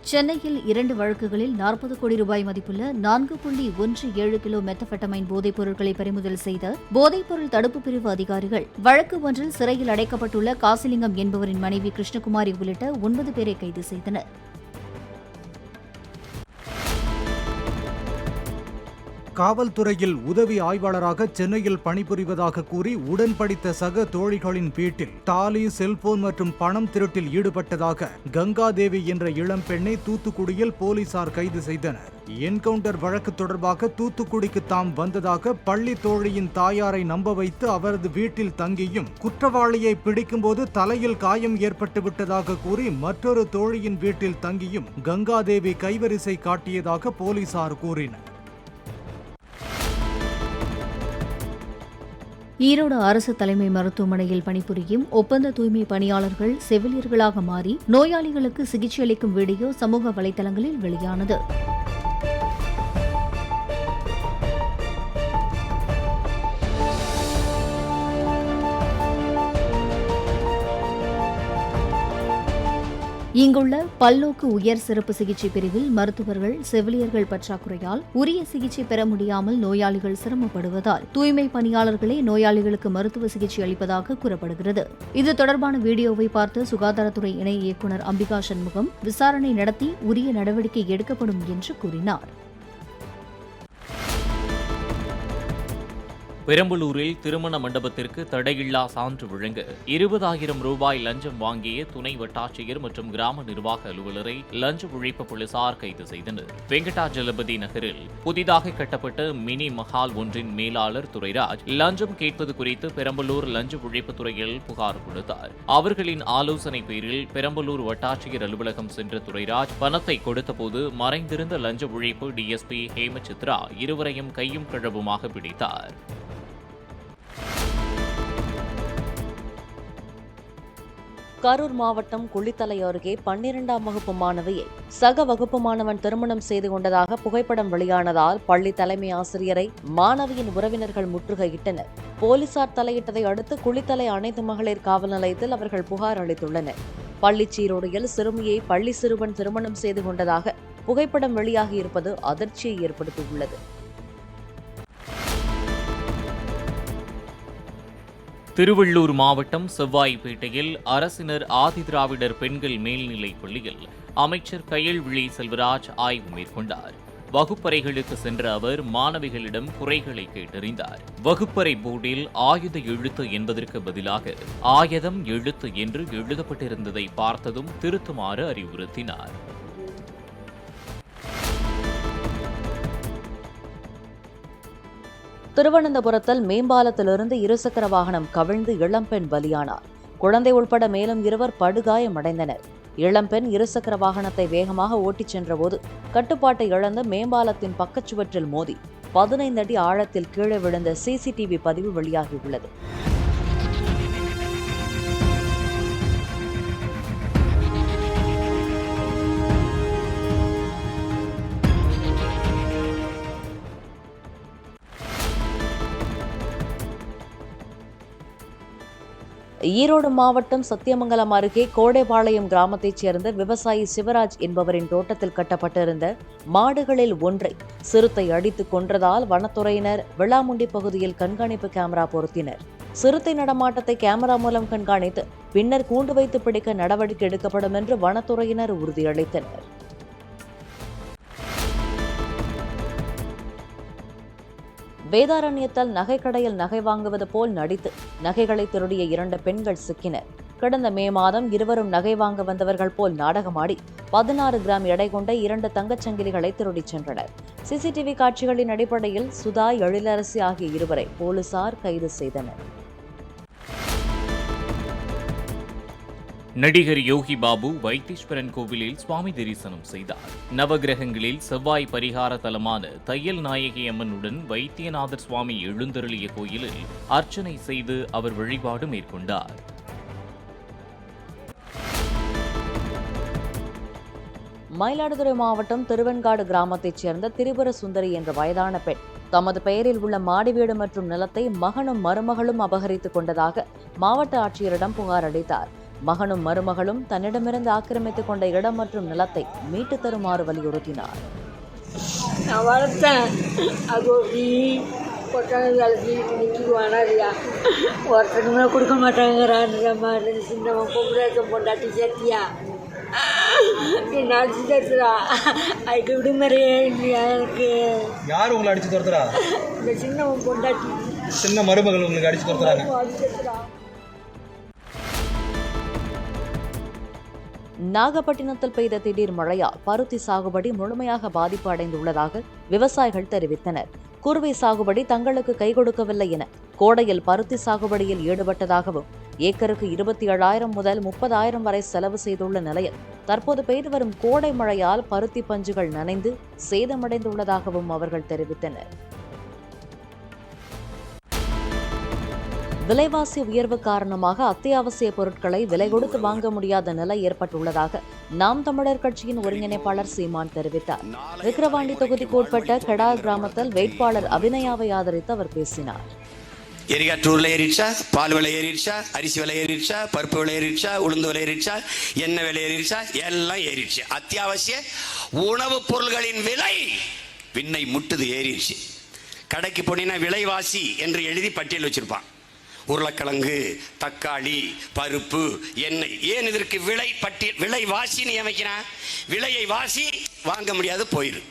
சென்னையில் 2 வழக்குகளில் 40 கோடி ரூபாய் மதிப்புள்ள 4.17 கிலோ மெத்தபெட்டமைன் போதைப் பொருட்களை பறிமுதல் செய்த போதைப்பொருள் தடுப்பு பிரிவு அதிகாரிகள் வழக்கு ஒன்றில் சிறையில் அடைக்கப்பட்டுள்ள காசிலிங்கம் என்பவரின் மனைவி கிருஷ்ணகுமாரி உள்ளிட்ட 9 பேரை கைது செய்தனர். காவல்துறையில் உதவி ஆய்வாளராக சென்னையில் பணிபுரிவதாக கூறி உடன் படித்த சக தோழிகளின் வீட்டில் தாலி, செல்போன் மற்றும் பணம் திருட்டில் ஈடுபட்டதாக கங்காதேவி என்ற இளம்பெண்ணை தூத்துக்குடியில் போலீசார் கைது செய்தனர். என்கவுண்டர் வழக்கு தொடர்பாக தூத்துக்குடிக்கு தாம் வந்ததாக பள்ளி தோழியின் தாயாரை நம்ப வைத்து அவரது வீட்டில் தங்கியும் குற்றவாளியை பிடிக்கும்போது தலையில் காயம் ஏற்பட்டு விட்டதாக கூறி மற்றொரு தோழியின் வீட்டில் தங்கியும் கங்காதேவி கைவரிசை காட்டியதாக போலீசார் கூறினர். ஈரோடு அரசு தலைமை மருத்துவமனையில் பணிபுரியும் ஒப்பந்த தூய்மை பணியாளர்கள் செவிலியர்களாக மாறி நோயாளிகளுக்கு சிகிச்சை அளிக்கும் வீடியோ சமூக வலைதளங்களில் வெளியானது. இங்குள்ள பல்நோக்கு உயர் சிறப்பு சிகிச்சை பிரிவில் மருத்துவர்கள், செவிலியர்கள் பற்றாக்குறையால் உரிய சிகிச்சை பெற முடியாமல் நோயாளிகள் சிரமப்படுவதால் தூய்மை பணியாளர்களே நோயாளிகளுக்கு மருத்துவ சிகிச்சை அளிப்பதாக கூறப்படுகிறது. இது தொடர்பான வீடியோவை பார்த்து சுகாதாரத்துறை இணை இயக்குநர் அம்பிகா சண்முகம் விசாரணை நடத்தி உரிய நடவடிக்கை எடுக்கப்படும் என்று கூறினார். பெரம்பலூரில் திருமண மண்டபத்திற்கு தடையில்லா சான்று வழங்க 20,000 ரூபாய் லஞ்சம் வாங்கிய துணை வட்டாட்சியர் மற்றும் கிராம நிர்வாக அலுவலரை லஞ்ச ஒழிப்பு போலீசார் கைது செய்தனர். வெங்கடாஜலபதி நகரில் புதிதாக கட்டப்பட்ட மினி மஹால் ஒன்றின் மேலாளர் துரைராஜ் லஞ்சம் கேட்பது குறித்து பெரம்பலூர் லஞ்ச ஒழிப்புத்துறையில் புகார் கொடுத்தார். அவர்களின் ஆலோசனை பேரில் பெரம்பலூர் வட்டாட்சியர் அலுவலகம் சென்ற துரைராஜ் பணத்தை கொடுத்தபோது மறைந்திருந்த லஞ்ச ஒழிப்பு டிஎஸ்பி ஹேமசித்ரா இருவரையும் கையும் களவுமாக பிடித்தார். கரூர் மாவட்டம் குளித்தலை அருகே 12ஆம் வகுப்பு மாணவியை சக வகுப்பு மாணவன் திருமணம் செய்து கொண்டதாக புகைப்படம் வெளியானதால் பள்ளி தலைமை ஆசிரியரை மாணவியின் உறவினர்கள் முற்றுகையிட்டனர். போலீசார் தலையிட்டதை அடுத்து குளித்தலை அனைத்து மகளிர் காவல் நிலையத்தில் அவர்கள் புகார் அளித்துள்ளனர். பள்ளிச்சீருடையில் சிறுமியை பள்ளி சிறுவன் திருமணம் செய்து கொண்டதாக புகைப்படம் வெளியாகியிருப்பது அதிர்ச்சியை ஏற்படுத்தியுள்ளது. திருவள்ளூர் மாவட்டம் செவ்வாய்ப்பேட்டையில் அரசினர் ஆதிதிராவிடர் பெண்கள் மேல்நிலைப் பள்ளியில் அமைச்சர் கயல்விழி செல்வராஜ் ஆய்வு மேற்கொண்டார். வகுப்பறைகளுக்கு சென்ற அவர் மாணவிகளிடம் குறைகளை கேட்டறிந்தார். வகுப்பறை போர்டில் ஆயுத எழுத்து என்பதற்கு பதிலாக ஆயுதம் எழுத்து என்று எழுதப்பட்டிருந்ததை பார்த்ததும் திருத்துமாறு அறிவுறுத்தினார். திருவனந்தபுரத்தில் மேம்பாலத்திலிருந்து இருசக்கர வாகனம் கவிழ்ந்து இளம்பெண் பலியானார். குழந்தை உட்பட மேலும் 2 படுகாயமடைந்தனர். இளம்பெண் இருசக்கர வாகனத்தை வேகமாக ஓட்டிச் சென்றபோது கட்டுப்பாட்டை இழந்து மேம்பாலத்தின் பக்கச்சுவற்றில் மோதி 15 அடி ஆழத்தில் கீழே விழுந்த சிசிடிவி பதிவு வெளியாகியுள்ளது. ஈரோடு மாவட்டம் சத்தியமங்கலம் அருகே கோடைபாளையம் கிராமத்தைச் சேர்ந்த விவசாயி சிவராஜ் என்பவரின் தோட்டத்தில் கட்டப்பட்டிருந்த மாடுகளில் ஒன்றை சிறுத்தை அடித்துக் கொன்றதால் வனத்துறையினர் விளாமுண்டி பகுதியில் கண்காணிப்பு கேமரா பொருத்தினர். சிறுத்தை நடமாட்டத்தை கேமரா மூலம் கண்காணித்து பின்னர் கூண்டு வைத்து பிடிக்க நடவடிக்கை எடுக்கப்படும் என்று வனத்துறையினர் உறுதியளித்தனர். வேதாரண்யத்தால் நகைக்கடையில் நகை வாங்குவது போல் நடித்து நகைகளை திருடிய 2 பெண்கள் சிக்கினர். கடந்த மே மாதம் இருவரும் நகை வாங்க வந்தவர்கள் போல் நாடகமாடி 16 கிராம் எடை கொண்ட 2 தங்கச்சங்கிலிகளை திருடிச் சென்றனர். சிசிடிவி காட்சிகளின் அடிப்படையில் சுதா, எழிலரசி ஆகிய இருவரை போலீசார் கைது செய்தனர். நடிகர் யோகி பாபு வைத்தீஸ்வரன் கோவிலில் சுவாமி தரிசனம் செய்தார். நவகிரகங்களில் செவ்வாய் பரிகார தலமான தையல் நாயகி அம்மனுடன் வைத்தியநாதர் சுவாமி எழுந்தருளிய கோயிலில் அர்ச்சனை செய்து அவர் வழிபாடு மேற்கொண்டார். மயிலாடுதுறை மாவட்டம் திருவெண்காடு கிராமத்தைச் சேர்ந்த திரிபுர சுந்தரி என்ற வயதான பெண் தமது பெயரில் உள்ள மாடி வீடு மற்றும் நிலத்தை மகனும் மருமகளும் அபகரித்துக் கொண்டதாக மாவட்ட ஆட்சியரிடம் புகார் அளித்தார். மகனும் மருமகளும் தன்னிடமிருந்து ஆக்கிரமித்துக் கொண்ட இடம் மற்றும் நிலத்தை மீட்டு தருமாறு வலியுறுத்தினார். நான் வளர்த்தேன், அது கொட்டாங்க வேலைக்கு நிற்கிடுவானா இல்லையா, ஒருத்தனுமே கொடுக்க மாட்டாங்கிறான்ற மாதிரி சின்னவன் பொம்பளை பொண்டாட்டி சேர்த்தியா என்ன அடிச்சு தருத்துறா, அதுக்கு விடுமுறையே இல்லையா எனக்கு. யார் உங்களை அடிச்சு துரத்துறா? இந்த சின்னவன் பொண்டாட்டி, சின்ன மருமகள் உங்களுக்கு அடிச்சு துரத்துறாங்க. நாகப்பட்டினத்தில் பெய்த திடீர் மழையால் பருத்தி சாகுபடி முழுமையாக பாதிப்பு அடைந்துள்ளதாக விவசாயிகள் தெரிவித்தனர். குறுவை சாகுபடி தங்களுக்கு கை கொடுக்கவில்லை என கோடையில் பருத்தி சாகுபடியில் ஈடுபட்டதாகவும், ஏக்கருக்கு 27,000 முதல் 30,000 வரை செலவு செய்துள்ள நிலையில் தற்போது பெய்து வரும் கோடை மழையால் பருத்தி பஞ்சுகள் நனைந்து சேதமடைந்துள்ளதாகவும் அவர்கள் தெரிவித்தனர். விலைவாசி உயர்வு காரணமாக அத்தியாவசிய பொருட்களை விலை கொடுத்து வாங்க முடியாத நிலை ஏற்பட்டுள்ளதாக நாம் தமிழர் கட்சியின் ஒருங்கிணைப்பாளர் சீமான் தெரிவித்தார். விக்கிரவாண்டி தொகுதிக்கு உட்பட்ட கெடா கிராமத்தில் வேட்பாளர் அபிநயாவை ஆதரித்து அவர் பேசினார். எரிகாற்றூர்ல ஏறிடுச்சா, பால் விலை ஏறிடுச்சா, அரிசி விலை ஏறிடுச்சா, பருப்பு விலை ஏறிடுச்சா, உளுந்து விலை ஏறிடுச்சா, எண்ணெய் விலை ஏறிடுச்சா, எல்லாம் ஏறிடுச்சு. அத்தியாவசிய உணவுப் பொருள்களின் விலை விண்ணை முட்டுது, ஏறிடுச்சு. கடைக்கு போனீங்கன்னா விலைவாசி என்று எழுதி பட்டியல் வச்சிருப்பான். உருளைக்கிழங்கு, தக்காளி, பருப்பு, எண்ணெய். ஏன் இதற்கு விலை பட்டியல், விலை வாசின்னு அமைக்கிறான்? விலையை வாசி வாங்க முடியாது, போயிரு.